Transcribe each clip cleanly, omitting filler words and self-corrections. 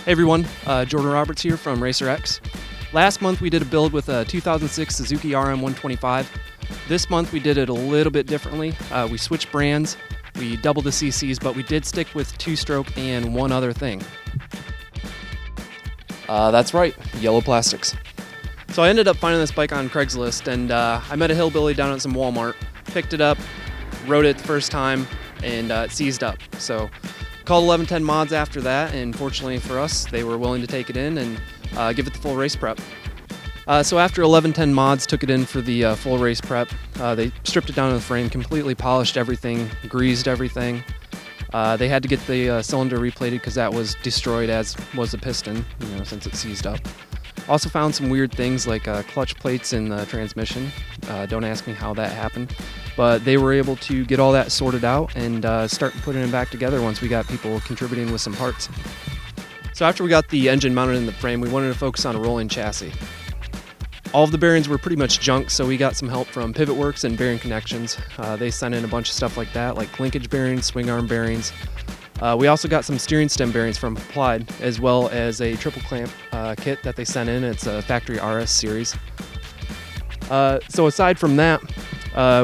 Hey everyone, Jordan Roberts here from Racer X. Last month we did a build with a 2006 Suzuki RM125. This month we did it a little bit differently. We switched brands, we doubled the CCs, but we did stick with two-stroke and one other thing. That's right, yellow plastics. So I ended up finding this bike on Craigslist, and I met a hillbilly down at some Walmart, picked it up, rode it the first time, and it seized up. So called 1110 Mods after that, and fortunately for us, they were willing to take it in and give it the full race prep. So after 1110 Mods took it in for the full race prep, they stripped it down to the frame, completely polished everything, greased everything. They had to get the cylinder replated because that was destroyed, as was the piston, since it seized up. Also found some weird things like clutch plates in the transmission. Don't ask me how that happened. But they were able to get all that sorted out and start putting it back together once we got people contributing with some parts. So after we got the engine mounted in the frame, we wanted to focus on a rolling chassis. All of the bearings were pretty much junk, so we got some help from Pivot Works and Bearing Connections. They sent in a bunch of stuff like that, like linkage bearings, swing arm bearings. We also got some steering stem bearings from Applied, as well as a triple clamp kit that they sent in. It's a factory RS series. So aside from that,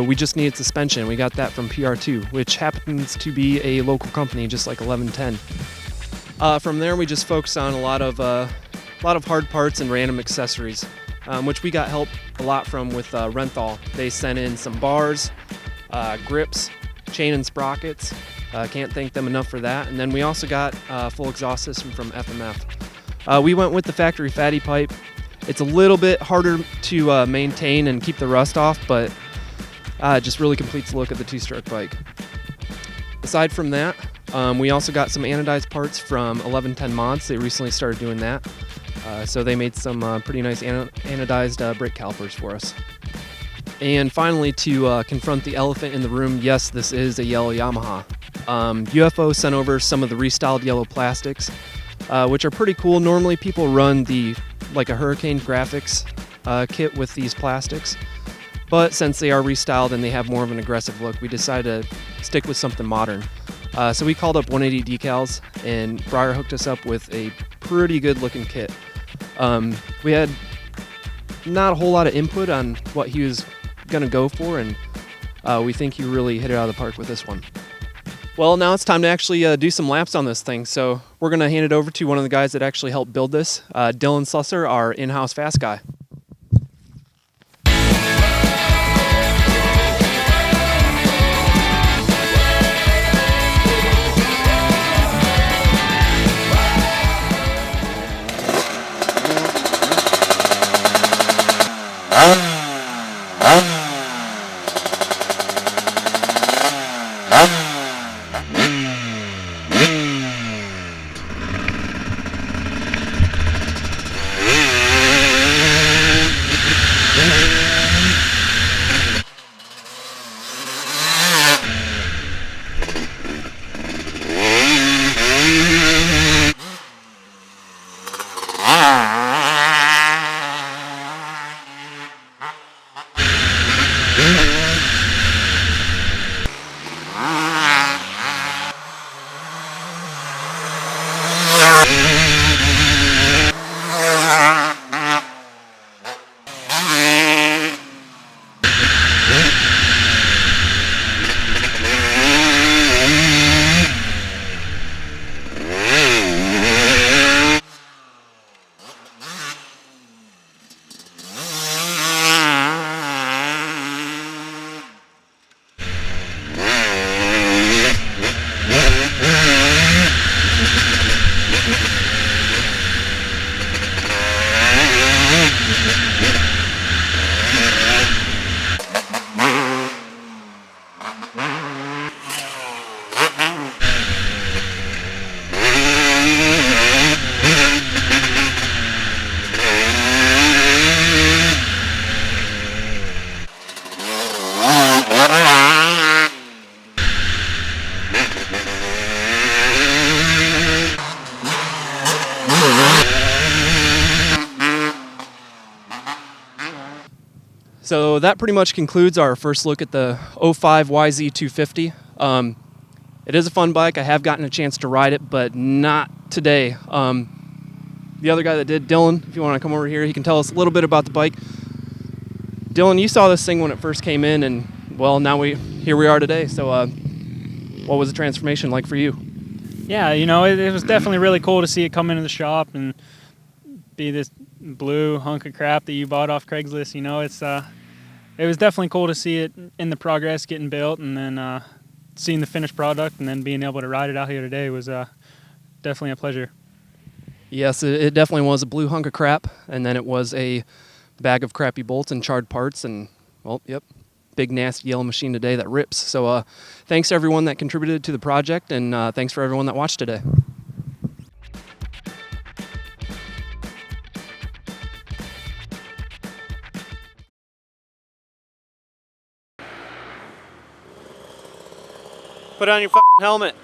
we just needed suspension. We got that from PR2, which happens to be a local company, just like 1110. From there, we just focused on a lot of hard parts and random accessories, which we got help a lot from with Renthal. They sent in some bars, grips, chain and sprockets. Can't thank them enough for that. And then we also got a full exhaust system from FMF. We went with the factory fatty pipe. It's a little bit harder to maintain and keep the rust off, but it just really completes the look of the two-stroke bike. Aside from that, we also got some anodized parts from 1110 Mods. They recently started doing that. So they made some pretty nice anodized brake calipers for us. And finally, to confront the elephant in the room, yes, this is a yellow Yamaha. UFO sent over some of the restyled yellow plastics, which are pretty cool. Normally people run like a Hurricane graphics kit with these plastics. But since they are restyled and they have more of an aggressive look, we decided to stick with something modern. So we called up 180 Decals, and Briar hooked us up with a pretty good looking kit. We had not a whole lot of input on what he was going to go for, and we think he really hit it out of the park with this one. Well, now it's time to actually do some laps on this thing, so we're going to hand it over to one of the guys that actually helped build this, Dylan Susser, our in-house fast guy. So that pretty much concludes our first look at the 05 YZ250. It is a fun bike. I have gotten a chance to ride it, but not today. the other guy that did, Dylan, if you want to come over here, he can tell us a little bit about the bike. Dylan, you saw this thing when it first came in, and well, here we are today. So what was the transformation like for you? Yeah, you know, it was definitely really cool to see it come into the shop and be this blue hunk of crap that you bought off Craigslist. You know, it was definitely cool to see it in the progress getting built, and then seeing the finished product, and then being able to ride it out here today was definitely a pleasure. Yes, it definitely was a blue hunk of crap, and then it was a bag of crappy bolts and charred parts, and, well, yep, big nasty yellow machine today that rips. So thanks to everyone that contributed to the project, and thanks for everyone that watched today. Put on your helmet.